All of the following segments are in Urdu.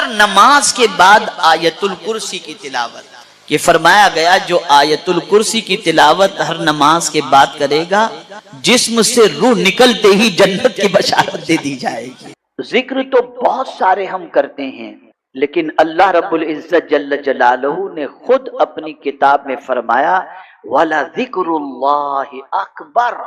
ہر نماز کے بعد آیت الکرسی کی تلاوت، کہ فرمایا گیا جو آیت الکرسی کی تلاوت ہر نماز کے بعد کرے گا جسم سے روح نکلتے ہی جنت کی بشارت دے دی جائے گی۔ ذکر تو بہت سارے ہم کرتے ہیں، لیکن اللہ رب العزت جل جلالہ نے خود اپنی کتاب میں فرمایا وَلَذِكْرُ اللَّهِ أَكْبَرُ،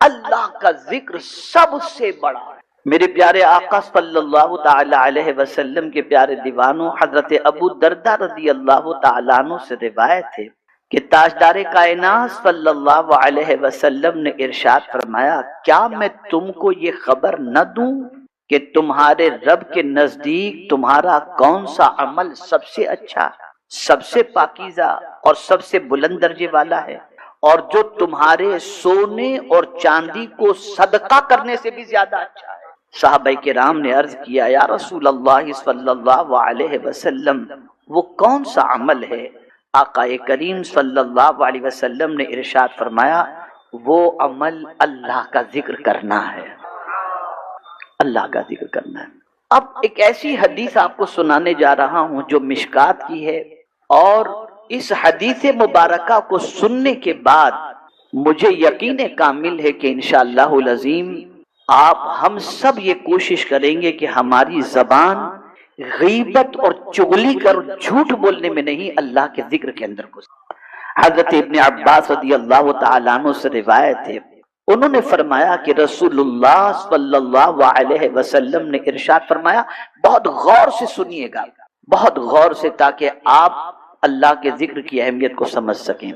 اللہ کا ذکر سب سے بڑا ہے۔ میرے پیارے آقا صلی اللہ تعالی علیہ وسلم کے پیارے دیوانوں، حضرت ابو درداء رضی اللہ تعالیٰ عنہ سے روایت ہے کہ تاجدار کائنات صلی اللہ علیہ وسلم نے ارشاد فرمایا کیا میں تم کو یہ خبر نہ دوں کہ تمہارے رب کے نزدیک تمہارا کون سا عمل سب سے اچھا، سب سے پاکیزہ اور سب سے بلند درجے والا ہے، اور جو تمہارے سونے اور چاندی کو صدقہ کرنے سے بھی زیادہ اچھا ہے۔ صحابہ کرام نے عرض کیا یا رسول اللہ صلی اللہ علیہ وسلم وہ کون سا عمل ہے؟ آقا کریم صلی اللہ علیہ وسلم نے ارشاد فرمایا وہ عمل اللہ کا ذکر کرنا ہے، اللہ کا ذکر کرنا ہے۔ اب ایک ایسی حدیث آپ کو سنانے جا رہا ہوں جو مشکات کی ہے، اور اس حدیث مبارکہ کو سننے کے بعد مجھے یقین کامل ہے کہ انشاءاللہ العظیم آپ ہم سب یہ کوشش کریں گے کہ ہماری زبان غیبت اور چغلی کر جھوٹ بولنے میں نہیں، اللہ کے ذکر کے اندر کو۔ حضرت ابن عباس رضی اللہ تعالیٰ عنہ سے روایت ہے، انہوں نے فرمایا کہ رسول اللہ صلی اللہ علیہ وسلم نے ارشاد فرمایا، بہت غور سے سنیے گا، بہت غور سے، تاکہ آپ اللہ کے ذکر کی اہمیت کو سمجھ سکیں۔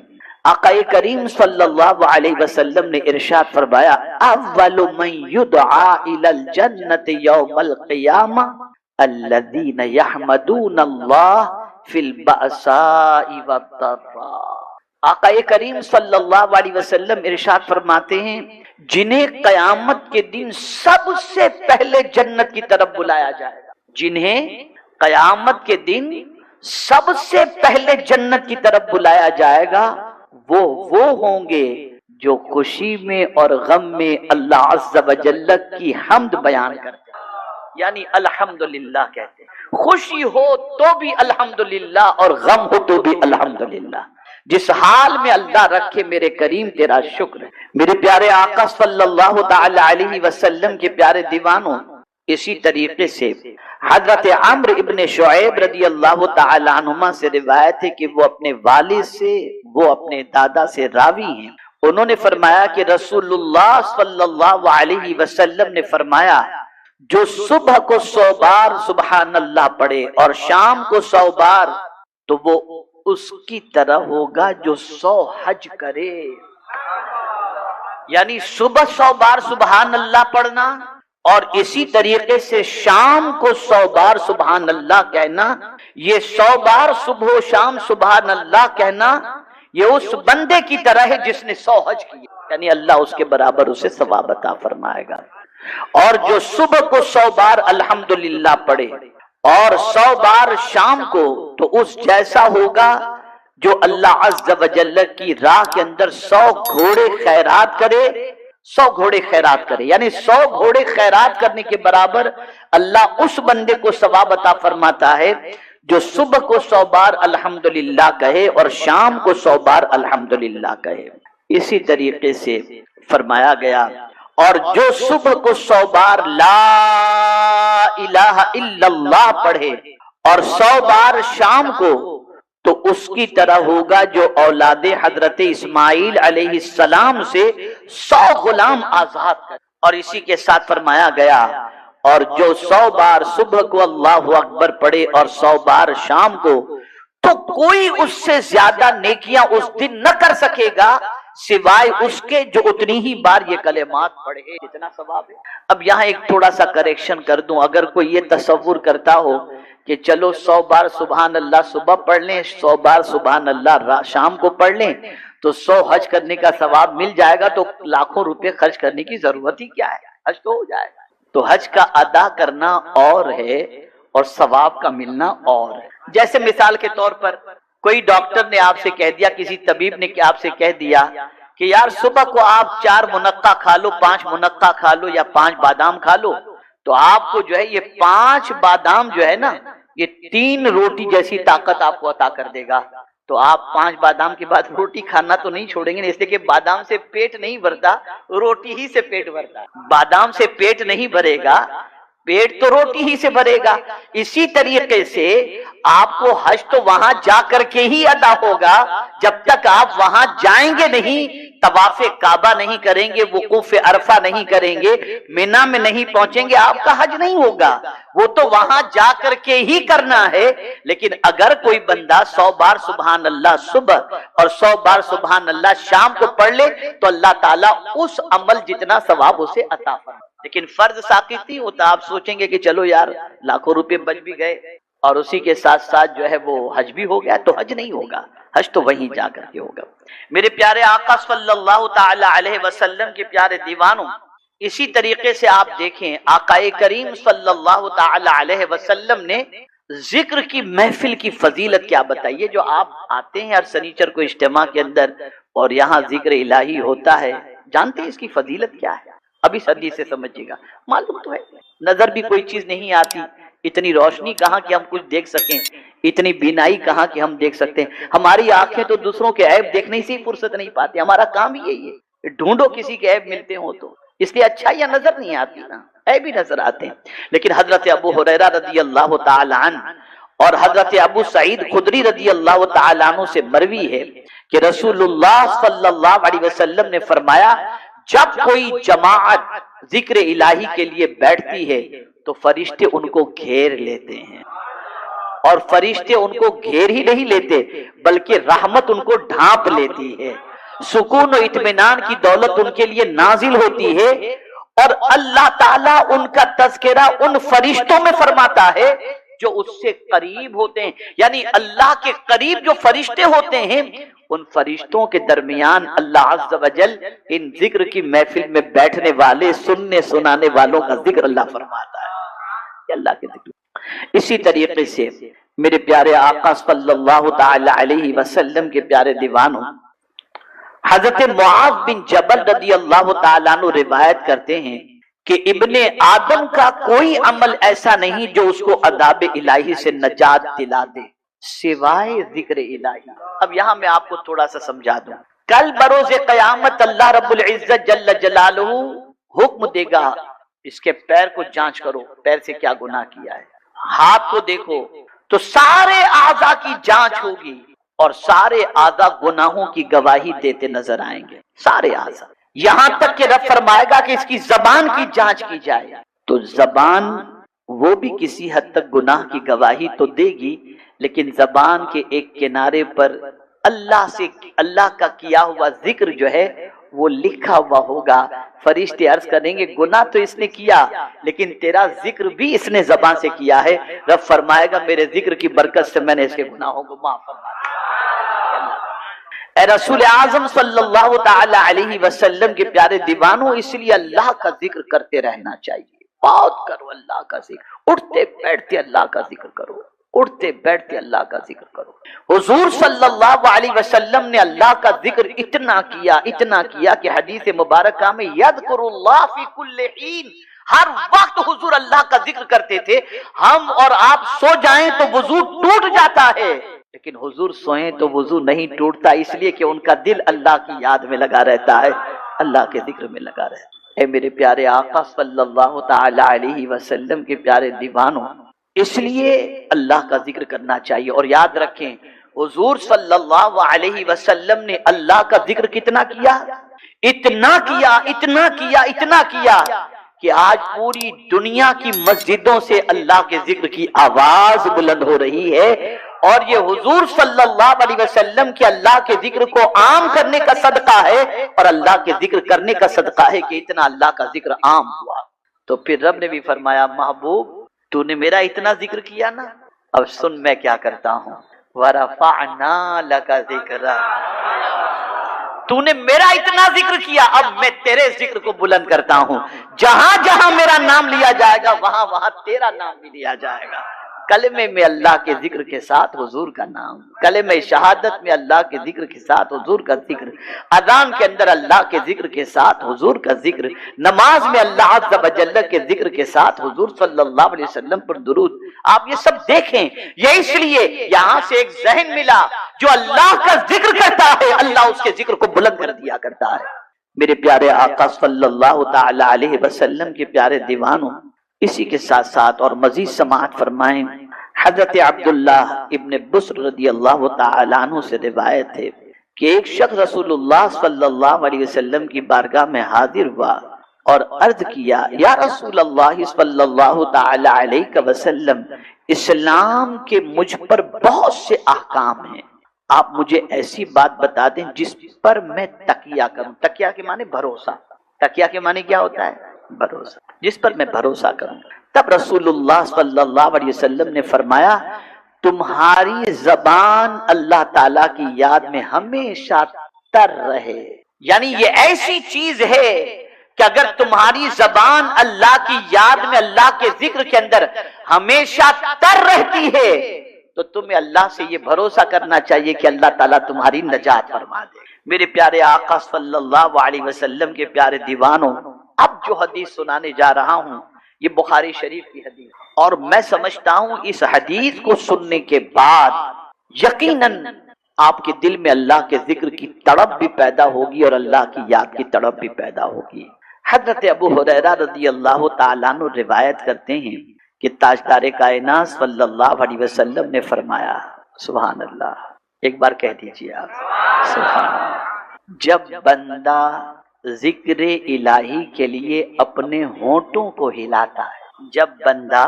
آقا کریم صلی اللہ علیہ وسلم نے ارشاد فرمایا اول من یدعا الی الجنت یوم القیامہ الذین یحمدون اللہ فی البأساء والضراء۔ آقا کریم صلی اللہ علیہ وسلم ارشاد فرماتے ہیں جنہیں قیامت کے دن سب سے پہلے جنت کی طرف بلایا جائے گا، جنہیں قیامت کے دن سب سے پہلے جنت کی طرف بلایا جائے گا، وہ ہوں گے جو خوشی میں اور غم میں اللہ عز و جل کی حمد بیان کرتے ہیں، یعنی الحمدللہ کہتے ہیں۔ خوشی ہو تو بھی الحمدللہ اور غم ہو تو بھی الحمدللہ، جس حال میں اللہ رکھے میرے کریم تیرا شکر ہے۔ میرے پیارے آقا صلی اللہ تعالی علیہ وسلم کے پیارے دیوانوں، اسی طریقے سے حضرت عمرو ابن شعیب رضی اللہ تعالی عنہما سے روایت ہے کہ وہ اپنے والد سے، وہ اپنے دادا سے راوی ہیں، انہوں نے فرمایا کہ رسول اللہ صلی اللہ علیہ وسلم نے فرمایا جو صبح کو 100 بار سبحان اللہ پڑھے اور شام کو 100 بار تو وہ اس کی طرح ہوگا جو 100 حج کرے۔ یعنی صبح 100 بار سبحان اللہ پڑھنا اور اسی طریقے سے شام کو 100 بار سبحان اللہ کہنا، یہ 100 بار صبح و شام سبحان اللہ کہنا یہ اس بندے کی طرح ہے جس نے 100 حج کیے، یعنی اللہ اس کے برابر اسے ثواب عطا فرمائے گا۔ اور جو صبح کو 100 بار الحمدللہ پڑھے اور 100 بار شام کو تو اس جیسا ہوگا جو اللہ عز و جل کی راہ کے اندر 100 گھوڑے خیرات کرے، 100 گھوڑے خیرات کرے، یعنی 100 گھوڑے خیرات کرنے کے برابر اللہ اس بندے کو ثواب عطا فرماتا ہے جو صبح کو 100 بار الحمدللہ کہے اور شام کو 100 بار الحمدللہ کہے۔ اسی طریقے سے فرمایا گیا اور جو صبح کو 100 بار لا الہ الا اللہ پڑھے اور 100 بار شام کو تو اس کی طرح ہوگا جو اولاد حضرت اسماعیل علیہ السلام سے 100 غلام آزاد کر۔ اور اسی کے ساتھ فرمایا گیا اور جو 100 بار صبح کو اللہ اکبر پڑھے اور 100 بار شام کو تو کوئی اس سے زیادہ نیکیاں اس دن نہ کر سکے گا سوائے اس کے جو اتنی ہی بار یہ کلمات پڑھے، اتنا ثواب ہے۔ اب یہاں ایک تھوڑا سا کریکشن کر دوں، اگر کوئی یہ تصور کرتا ہو کہ چلو 100 بار سبحان اللہ صبح پڑھ لیں، 100 بار سبحان اللہ شام کو پڑھ لیں تو 100 حج کرنے کا ثواب مل جائے گا، تو لاکھوں روپے خرچ کرنے کی ضرورت ہی کیا ہے، حج تو ہو جائے گا۔ تو حج کا ادا کرنا اور ہے اور ثواب کا ملنا اور ہے۔ جیسے مثال کے طور پر کوئی ڈاکٹر نے آپ سے کہہ دیا، کسی طبیب نے آپ سے کہہ دیا کہ یار صبح کو آپ 4 منقع کھا لو، 5 منقع کھا لو یا 5 بادام کھا لو، تو آپ کو جو ہے یہ 5 بادام جو ہے نا یہ 3 روٹی جیسی طاقت آپ کو عطا کر دے گا، تو آپ 5 بادام کے بعد روٹی کھانا تو نہیں چھوڑیں گے، اس لیے کہ بادام سے پیٹ نہیں بھرتا، روٹی ہی سے پیٹ بھرتا، بادام سے پیٹ نہیں بھرے گا، پیٹ تو روٹی ہی سے بھرے گا۔ اسی طریقے سے آپ کو حج تو وہاں جا کر کے ہی ادا ہوگا، جب تک آپ وہاں جائیں گے نہیں، طواف کعبہ نہیں کریں گے، وقوف عرفہ نہیں کریں گے، مینا میں نہیں پہنچیں گے، آپ کا حج نہیں ہوگا، وہ تو وہاں جا کر کے ہی کرنا ہے۔ لیکن اگر کوئی بندہ 100 بار سبحان اللہ صبح اور 100 بار سبحان اللہ شام کو پڑھ لے تو اللہ تعالیٰ اس عمل جتنا ثواب اسے عطا فرمائے۔ لیکن فرض ساقط نہیں ہوتا، آپ سوچیں گے کہ چلو یار لاکھوں روپے بچ بھی گئے اور اسی کے ساتھ ساتھ جو ہے وہ حج بھی ہو گیا، تو حج نہیں ہوگا، حج تو وہیں جا کر کے ہوگا۔ میرے پیارے آقا صلی اللہ تعالی علیہ وسلم کے پیارے دیوانوں، اسی طریقے سے آپ دیکھیں آقا کریم صلی اللہ تعالی علیہ وسلم نے ذکر کی محفل کی فضیلت کیا بتائیے۔ جو آپ آتے ہیں ہر سنیچر کو اجتماع کے اندر اور یہاں ذکر الہی ہوتا ہے، جانتے ہیں اس کی فضیلت کیا ہے؟ اب اس حدیث سے سمجھیے گا، معلوم تو ہے نظر بھی کوئی چیز نہیں آتی، اتنی روشنی کہاں کہ ہم کچھ دیکھ سکیں، اتنی بینائی کہاں کہ ہم دیکھ سکتے ہیں، ہماری آنکھیں تو دوسروں کے عیب دیکھنے سے ہی فرصت نہیں پاتی، ہمارا کام ہی یہی ہے، ڈھونڈو کسی کے عیب ملتے ہوں تو، اس لیے اچھائیاں نظر نہیں آتی نا، عیب بھی نظر آتے ہیں۔ لیکن حضرت ابو ہریرہ رضی اللہ تعالی عنہ اور حضرت ابو سعید خدری رضی اللہ تعالی عنہ سے مروی ہے کہ رسول اللہ صلی اللہ علیہ وسلم نے فرمایا، جب کوئی جماعت ذکر الہی کے لیے بیٹھتی ہے تو فرشتے ان کو گھیر لیتے ہیں، اور فرشتے ان کو گھیر ہی نہیں لیتے بلکہ رحمت ان کو ڈھانپ لیتی ہے، سکون و اطمینان کی دولت ان کے لیے نازل ہوتی ہے، اور اللہ تعالیٰ ان کا تذکرہ ان فرشتوں میں فرماتا ہے جو اس سے قریب ہوتے ہیں، یعنی اللہ کے قریب جو فرشتے ہوتے ہیں ان فرشتوں کے درمیان اللہ عز و جل ان ذکر کی محفل میں بیٹھنے والے سننے سنانے والوں کا ذکر اللہ فرماتا ہے، یہ اللہ کے ذکر۔ اسی طریقے سے میرے پیارے آقا صلی اللہ تعالی علیہ وسلم کے پیارے دیوانوں، حضرت معاذ بن جبل رضی اللہ تعالیٰ عنہ روایت کرتے ہیں کہ ابن آدم کا کوئی عمل ایسا نہیں جو اس کو عذاب الہی سے نجات دلا دے سوائے ذکر الہی۔ اب یہاں میں آپ کو تھوڑا سا سمجھا دوں، کل بروز قیامت اللہ رب العزت جل جلالہ حکم دے گا، اس کے پیر کو جانچ کرو، پیر سے کیا گناہ کیا ہے، ہاتھ کو دیکھو، تو سارے اعضاء کی جانچ ہوگی اور سارے اعضاء گناہوں کی گواہی دیتے نظر آئیں گے، سارے اعضاء، یہاں تک کہ رب فرمائے گا کہ اس کی زبان کی جانچ کی جائے، تو زبان وہ بھی کسی حد تک گناہ کی گواہی تو دے گی، لیکن زبان کے ایک کنارے پر اللہ کا کیا ہوا ذکر جو ہے وہ لکھا ہوا ہوگا۔ فرشتے عرض کریں گے گناہ تو اس نے کیا لیکن تیرا ذکر بھی اس نے زبان سے کیا ہے، رب فرمائے گا میرے ذکر کی برکت سے میں نے اس کے گناہوں کو معاف فرما دیا۔ اے رسول اعظم صلی اللہ تعالی علیہ وسلم کے پیارے دیوانوں، اس لیے اللہ کا ذکر کرتے رہنا چاہیے، بہت کرو اللہ کا ذکر، اٹھتے بیٹھتے اللہ کا ذکر کرو، اٹھتے بیٹھتے اللہ کا ذکر کرو۔ حضور صلی اللہ علیہ وسلم نے اللہ کا ذکر اتنا کیا کہ حدیث مبارکہ میں یذکر اللہ فی کل حین، ہر وقت حضور اللہ کا ذکر کرتے تھے۔ ہم اور آپ سو جائیں تو وضو ٹوٹ جاتا ہے، لیکن حضور سوئیں تو وضو نہیں ٹوٹتا، اس لیے کہ ان کا دل اللہ کی یاد میں لگا رہتا ہے، اللہ کے ذکر میں لگا رہتا ہے۔ اے میرے پیارے آقا صلی اللہ تعالی علیہ وسلم کے پیارے دیوانوں، اس لیے اللہ کا ذکر کرنا چاہیے، اور یاد رکھیں حضور صلی اللہ علیہ وسلم نے اللہ کا ذکر کتنا کیا، اتنا کیا کہ آج پوری دنیا کی مسجدوں سے اللہ کے ذکر کی آواز بلند ہو رہی ہے، اور یہ حضور صلی اللہ علیہ وسلم کے اللہ کے ذکر کو عام کرنے کا صدقہ ہے، اور اللہ کے ذکر کرنے کا صدقہ ہے کہ اتنا اللہ کا ذکر عام ہوا۔ تو پھر رب نے بھی فرمایا محبوب تو نے میرا اتنا ذکر کیا نا، اب سن میں کیا کرتا ہوں، وَرَفَعْنَا لَكَ ذِكْرَكَ، تو نے میرا اتنا ذکر کیا، اب میں تیرے ذکر کو بلند کرتا ہوں، جہاں جہاں میرا نام لیا جائے گا وہاں وہاں تیرا نام بھی لیا جائے گا، کلمے میں اللہ کے ذکر کے ساتھ حضور کا نام، کلمہ شہادت میں اللہ کے ذکر کے ساتھ حضور کا ذکر، اذان کے اندر اللہ کے ذکر کے ساتھ حضور کا ذکر، نماز میں اللہ عز و جل کے ذکر کے ساتھ حضور صلی اللہ علیہ وسلم پر درود۔ آپ یہ سب دیکھیں، یہ اس لیے یہاں سے ایک ذہن ملا، جو اللہ کا ذکر کرتا ہے اللہ اس کے ذکر کو بلند کر دیا کرتا ہے۔ میرے پیارے آقا صلی اللہ تعالی علیہ وسلم کے پیارے دیوانوں، اسی کے ساتھ ساتھ اور مزید سماعت فرمائیں، حضرت عبداللہ ابن بسر رضی اللہ تعالی عنہ سے روایت ہے کہ ایک شخص رسول اللہ صلی اللہ علیہ وسلم کی بارگاہ میں حاضر ہوا اور عرض کیا، یا رسول اللہ صلی اللہ تعالی علیہ وسلم، اسلام کے مجھ پر بہت سے احکام ہیں، آپ مجھے ایسی بات بتا دیں جس پر میں تکیہ کروں۔ تکیہ کے معنی بھروسہ، تکیہ کے معنی کیا ہوتا ہے؟ بھروسہ، جس پر میں بھروسہ کروں۔ تب رسول اللہ صلی اللہ علیہ وسلم نے فرمایا، تمہاری زبان اللہ تعالیٰ کی یاد میں ہمیشہ تر رہے، یعنی یہ ایسی چیز ہے کہ اگر تمہاری زبان اللہ کی یاد میں اللہ کے ذکر کے اندر ہمیشہ تر رہتی ہے تو تمہیں اللہ سے یہ بھروسہ کرنا چاہیے کہ اللہ تعالیٰ تمہاری نجات فرما دے۔ میرے پیارے آقا صلی اللہ علیہ وسلم کے پیارے دیوانوں، اب جو حدیث سنانے جا رہا ہوں یہ بخاری شریف کی حدیث، اور میں سمجھتا ہوں اس حدیث کو سننے کے بعد یقیناً آپ کے دل میں اللہ کے ذکر کی تڑپ بھی پیدا ہوگی اور اللہ کی یاد کی تڑپ بھی پیدا ہوگی۔ حضرت ابو ہریرہ رضی اللہ تعالیٰ عنہ روایت کرتے ہیں کہ تاجدار کائنات صلی اللہ علیہ وسلم نے فرمایا، سبحان اللہ، ایک بار کہہ دیجیے آپ، سبحان اللہ، جب بندہ ذکر الہی کے لیے اپنے ہونٹوں کو ہلاتا ہے، جب بندہ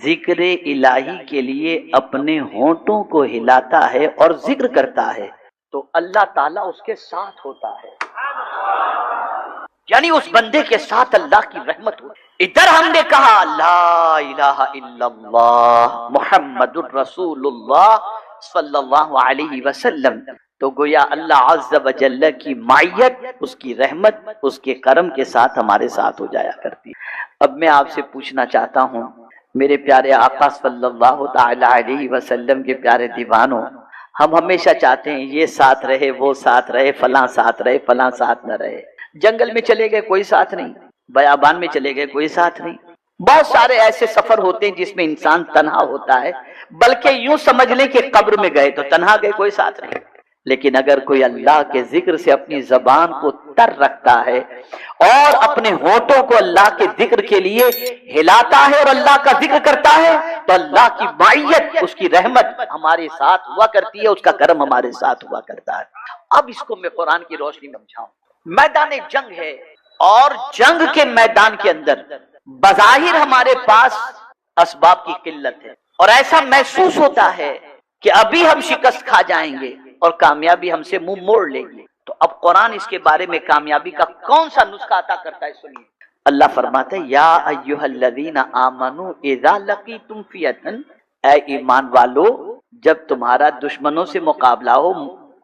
ذکر الہی کے لیے اپنے ہونٹوں کو ہلاتا ہے اور ذکر کرتا ہے تو اللہ تعالیٰ اس کے ساتھ ہوتا ہے، یعنی اس بندے کے ساتھ اللہ کی رحمت ہوتی۔ ادھر ہم نے کہا لا الہ الا اللہ محمد الرسول اللہ صلی اللہ علیہ وسلم، تو گویا اللہ عز و جل کی معیت، اس کی رحمت، اس کے کرم کے ساتھ ہمارے ساتھ ہو جایا کرتی۔ اب میں آپ سے پوچھنا چاہتا ہوں، میرے پیارے آقا صلی اللہ تعالی علیہ وسلم کے پیارے دیوانوں، ہم ہمیشہ چاہتے ہیں یہ ساتھ رہے، وہ ساتھ رہے، فلاں ساتھ رہے، فلاں ساتھ نہ رہے۔ جنگل میں چلے گئے کوئی ساتھ نہیں، بیابان میں چلے گئے کوئی ساتھ نہیں، بہت سارے ایسے سفر ہوتے ہیں جس میں انسان تنہا ہوتا ہے، بلکہ یوں سمجھ لیں کہ قبر میں گئے تو تنہا گئے، کوئی ساتھ نہیں۔ لیکن اگر کوئی اللہ کے ذکر سے اپنی زبان کو تر رکھتا ہے اور اپنے ہونٹوں کو اللہ کے ذکر کے لیے ہلاتا ہے اور اللہ کا ذکر کرتا ہے تو اللہ کی معیت، اس کی رحمت ہمارے ساتھ ہوا کرتی ہے، اس کا کرم ہمارے ساتھ ہوا کرتا ہے۔ اب اس کو میں قرآن کی روشنی میں سمجھاؤں۔ میدان جنگ ہے اور جنگ کے میدان کے اندر بظاہر ہمارے پاس اسباب کی قلت ہے اور ایسا محسوس ہوتا ہے کہ ابھی ہم شکست کھا جائیں گے اور کامیابی ہم سے منہ موڑ لے گی۔ تو اب قرآن اس کے بارے میں کامیابی کا کون سا نسخہ عطا کرتا ہے، سنیے۔ اللہ فرماتا ہے، یا ایھا الذین آمنوا اذا لقیتم فئۃ، اے ایمان والو جب تمہارا دشمنوں سے مقابلہ ہو،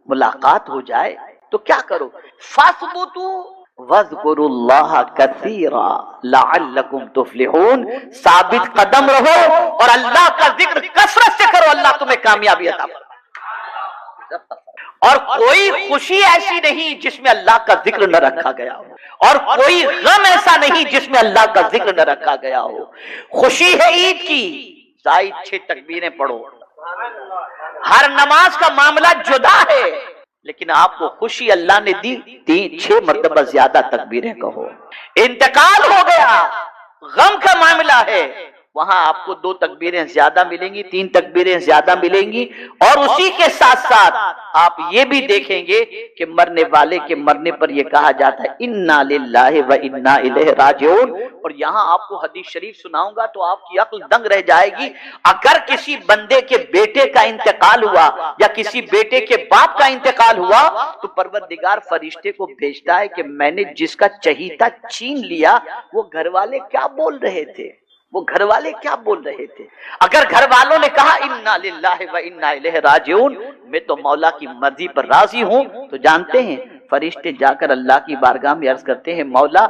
ملاقات ہو جائے تو کیا کرو، فاثبتوا وَاذْكُرُوا اللَّهَ كَثِيرًا لَعَلَّكُمْ تُفْلِحُونَ، ثابت قدم رہو اور اللہ کا ذکر کثرت سے کرو، اللہ تمہیں کامیابی عطا فرمائے۔ اور کوئی خوشی ایسی نہیں جس میں اللہ کا ذکر نہ رکھا گیا ہو، اور کوئی غم ایسا نہیں جس میں اللہ کا ذکر نہ رکھا گیا ہو۔ خوشی ہے عید کی، زائد 6 تکبیریں پڑھو، ہر نماز کا معاملہ جدا ہے، لیکن آپ کو خوشی اللہ نے دی 6 مرتبہ زیادہ تکبیریں کہو۔ انتقال ہو گیا، غم کا معاملہ ہے، وہاں آپ کو 2 تکبیریں زیادہ ملیں گی، 3 تکبیریں زیادہ ملیں گی، اور اسی کے ساتھ ساتھ آپ یہ بھی دیکھیں گے کہ مرنے والے کے مرنے پر یہ کہا جاتا ہے انا للہ و انا الیہ راجعون۔ اور یہاں آپ کو حدیث شریف سناؤں گا تو آپ کی عقل دنگ رہ جائے گی۔ اگر کسی بندے کے بیٹے کا انتقال ہوا یا کسی بیٹے کے باپ کا انتقال ہوا تو پروردگار فرشتے کو بھیجتا ہے کہ میں نے جس کا چہیتا چھین لیا وہ گھر والے کیا بول رہے تھے، وہ گھر والے کیا بول رہے تھے۔ اگر گھر والوں نے کہا انا للہ و انا الیہ راجعون، میں تو مولا کی مرضی پر راضی ہوں، تو جانتے ہیں فرشتے جا کر اللہ کی بارگاہ میں عرض کرتے ہیں مولا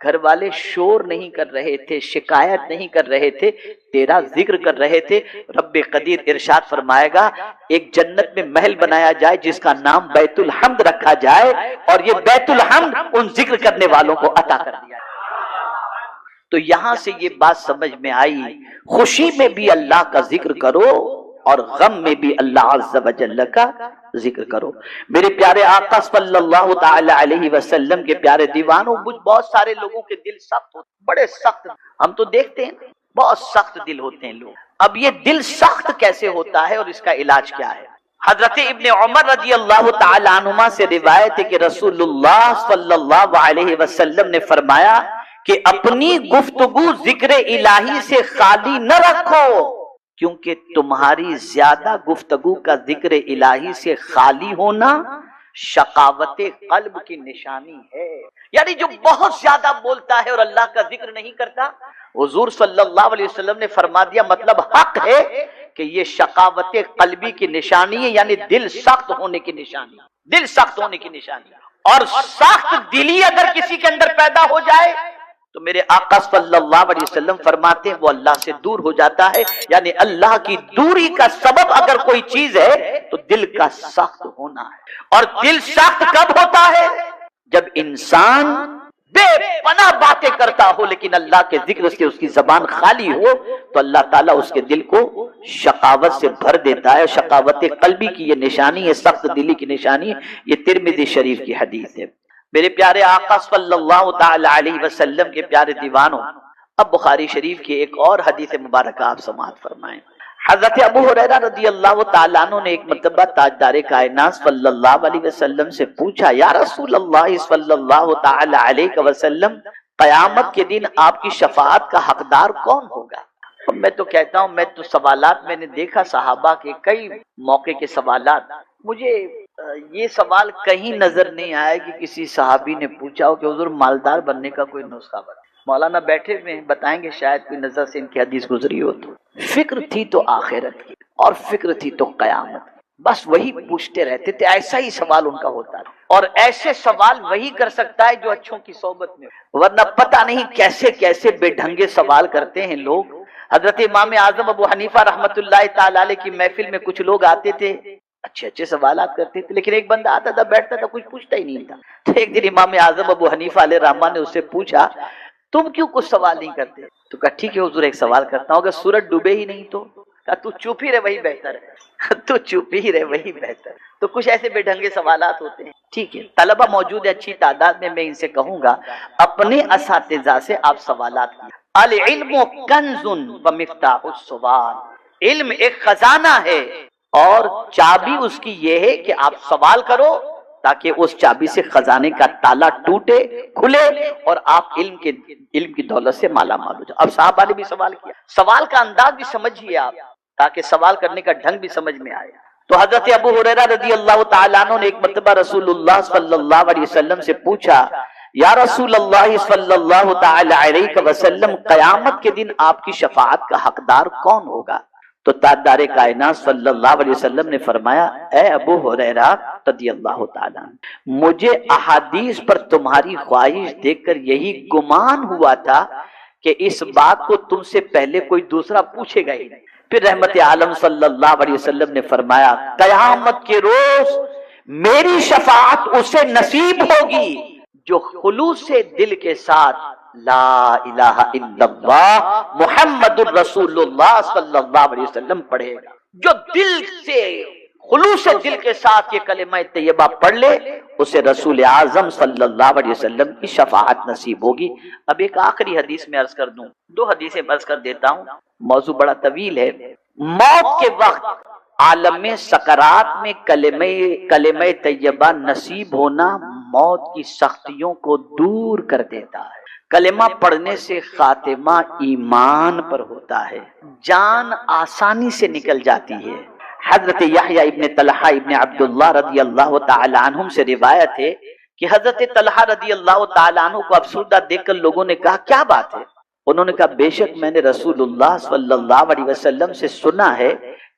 گھر والے شور نہیں کر رہے تھے، شکایت نہیں کر رہے تھے، تیرا ذکر کر رہے تھے۔ رب قدیر ارشاد فرمائے گا ایک جنت میں محل بنایا جائے جس کا نام بیت الحمد رکھا جائے، اور یہ بیت الحمد ان ذکر کرنے والوں کو عطا کر دیا۔ تو یہاں سے یہ بات سمجھ میں آئی، خوشی میں بھی اللہ کا ذکر کرو اور غم میں بھی اللہ عز و جل کا ذکر کرو۔ میرے پیارے آقا صلی اللہ تعالی علیہ وسلم کے پیارے دیوانوں، مجھ بہت سارے لوگوں کے دل سخت ہوتے، بڑے سخت، ہم تو دیکھتے ہیں بہت سخت دل ہوتے ہیں لوگ۔ اب یہ دل سخت کیسے ہوتا ہے اور اس کا علاج کیا ہے؟ حضرت ابن عمر رضی اللہ تعالی عنہما سے روایت ہے کہ رسول اللہ صلی اللہ علیہ وسلم نے فرمایا کہ اپنی گفتگو ذکر الہی سے خالی نہ رکھو، کیونکہ تمہاری زیادہ گفتگو کا ذکر الہی سے خالی ہونا شقاوت قلب کی نشانی ہے۔ یعنی جو بہت زیادہ بولتا ہے اور اللہ کا ذکر نہیں کرتا، حضور صلی اللہ علیہ وسلم نے فرما دیا مطلب حق ہے کہ یہ شقاوت قلبی کی نشانی ہے، یعنی دل سخت ہونے کی نشانی، دل سخت ہونے کی نشانی۔ اور سخت دلی اگر کسی کے اندر پیدا ہو جائے تو میرے آقا صلی اللہ علیہ وسلم فرماتے ہیں وہ اللہ سے دور ہو جاتا ہے۔ یعنی اللہ کی دوری کا سبب اگر کوئی چیز ہے تو دل کا سخت ہونا ہے۔ اور دل سخت کب ہوتا ہے؟ جب انسان بے پناہ باتیں کرتا ہو لیکن اللہ کے ذکر سے اس کی زبان خالی ہو تو اللہ تعالیٰ اس کے دل کو شقاوت سے بھر دیتا ہے۔ شقاوت قلبی کی یہ نشانی ہے، سخت دلی کی نشانی ہے۔ یہ ترمذی شریف کی حدیث ہے۔ میرے پیارے آقا صلی اللہ تعالی علیہ وسلم کے پیارے دیوانوں، اب بخاری شریف کی ایک اور حدیث مبارکہ آپ سماعت فرمائیں۔ حضرت ابو ہریرہ رضی اللہ تعالیٰ عنہ نے ایک مرتبہ تاجدار کائنات صلی اللہ علیہ وسلم سے پوچھا، یا رسول اللہ صلی اللہ تعالی علیہ وسلم، قیامت کے دن آپ کی شفاعت کا حقدار کون ہوگا؟ میں تو کہتا ہوں، میں تو سوالات میں نے دیکھا صحابہ کے کئی موقع کے سوالات، مجھے یہ سوال کہیں نظر نہیں آیا کہ کسی صحابی نے پوچھا ہو کہ حضور مالدار بننے کا کوئی نسخہ بتا۔ مولانا بیٹھے ہوئے ہیں، بتائیں گے شاید کوئی نظر سے ان کی حدیث گزری ہو تو۔ فکر تھی تو آخرت کی اور فکر تھی تو قیامت کی، بس وہی پوچھتے رہتے تھے، ایسا ہی سوال ان کا ہوتا تھا۔ اور ایسے سوال وہی کر سکتا ہے جو اچھوں کی صحبت میں، ورنہ پتہ نہیں کیسے کیسے بے ڈھنگے سوال کرتے ہیں لوگ۔ حضرت امام اعظم ابو حنیفہ رحمۃ اللہ تعالی علیہ کی محفل میں کچھ لوگ آتے تھے، اچھے اچھے سوالات کرتے تھے، لیکن ایک بندہ آتا تھا بیٹھتا تھا، کچھ پوچھتا ہی نہیں تھا۔ تو ایک دن امام اعظم ابو حنیفہ علیہ الرحمہ نے اس سے پوچھا، تم کیوں کچھ سوال نہیں کرتے؟ تو کہا ٹھیک ہے حضور ایک سوال کرتا ہوں، اگر سورج ڈوبے ہی نہیں تو؟ کہا تو چپ ہی رہے وہی بہتر ہے، تو چپ ہی رہے وہی بہتر۔ تو کچھ ایسے بے ڈھنگے سوالات ہوتے ہیں۔ ٹھیک ہے، طلبہ موجود ہے اچھی تعداد میں ان سے کہوں گا اپنے اساتذہ سے آپ سوالات کیجیے۔ العلم کنز ومفتاح السؤال، علم ایک خزانہ ہے اور چابی اس کی یہ ہے کہ آپ سوال کرو تاکہ اس چابی سے خزانے کا تالا ٹوٹے کھلے اور آپ علم کی دولت سے مالا مال ہو جائے۔ اب صحابہ نے بھی سوال کیا، سوال کا انداز بھی سمجھیے آپ تاکہ سوال کرنے کا ڈھنگ بھی سمجھ میں آئے۔ تو حضرت ابو ہریرہ رضی اللہ تعالیٰ عنہ نے ایک مرتبہ رسول اللہ صلی اللہ علیہ وسلم سے پوچھا، یا رسول اللہ صلی اللہ تعالی علیہ وسلم، قیامت کے دن آپ کی شفاعت کا حقدار کون ہوگا؟ تو تاجدار کائنات صلی اللہ علیہ وسلم نے فرمایا، اے ابو ہریرہ رضی اللہ تعالیٰ عنہ، مجھے احادیث پر تمہاری خواہش دیکھ کر یہی گمان ہوا تھا کہ اس بات کو تم سے پہلے کوئی دوسرا پوچھے گا ہی نہیں۔ پھر رحمت عالم صلی اللہ علیہ وسلم نے فرمایا، قیامت کے روز میری شفاعت اسے نصیب ہوگی جو خلوص دل کے ساتھ لا الہ الا اللہ محمد الرسول اللہ صلی اللہ علیہ وسلم پڑھے گا۔ جو دل سے خلوص دل کے ساتھ یہ کلمہ طیبہ پڑھ لے اسے رسول اعظم صلی اللہ علیہ وسلم کی شفاعت نصیب ہوگی۔ اب ایک آخری حدیث میں عرض کر دوں، دو حدیثیں عرض کر دیتا ہوں، موضوع بڑا طویل ہے۔ موت کے وقت عالم سکرات میں کلمہ طیبہ نصیب ہونا موت کی سختیوں کو دور کر دیتا ہے۔ کلمہ پڑھنے سے خاتمہ ایمان پر ہوتا ہے، جان آسانی سے نکل جاتی ہے۔ حضرت یحییٰ ابن طلحہ ابن عبداللہ رضی اللہ تعالی عنہم سے روایت ہے کہ حضرت طلحہ رضی اللہ تعالی عنہ کو افسردہ دیکھ کر لوگوں نے کہا کیا بات ہے؟ انہوں نے کہا بے شک میں نے رسول اللہ صلی اللہ علیہ وسلم سے سنا ہے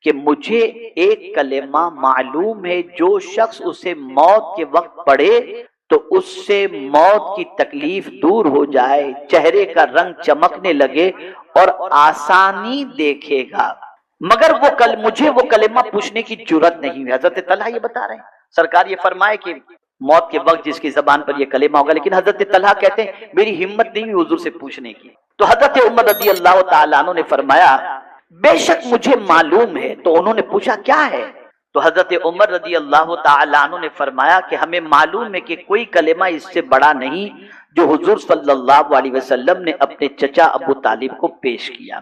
کہ مجھے ایک کلمہ معلوم ہے جو شخص اسے موت کے وقت پڑھے تو اس سے موت کی تکلیف دور ہو جائے، چہرے کا رنگ چمکنے لگے اور آسانی دیکھے گا۔ مگر مجھے وہ کلمہ پوچھنے کی جرت نہیں ہوئی۔ حضرت طلحہ یہ بتا رہے ہیں، سرکار یہ فرمائے کہ موت کے وقت جس کی زبان پر یہ کلمہ ہوگا، لیکن حضرت طلحہ کہتے ہیں میری ہمت نہیں ہوئی حضور سے پوچھنے کی۔ تو حضرت عمر رضی اللہ تعالیٰ عنہ نے فرمایا بے شک مجھے معلوم ہے۔ تو انہوں نے پوچھا کیا ہے؟ تو حضرت عمر رضی اللہ تعالیٰ عنہ نے فرمایا کہ ہمیں معلوم ہے کہ کوئی کلمہ اس سے بڑا نہیں جو حضور صلی اللہ علیہ وسلم نے اپنے چچا ابو طالب کو پیش کیا۔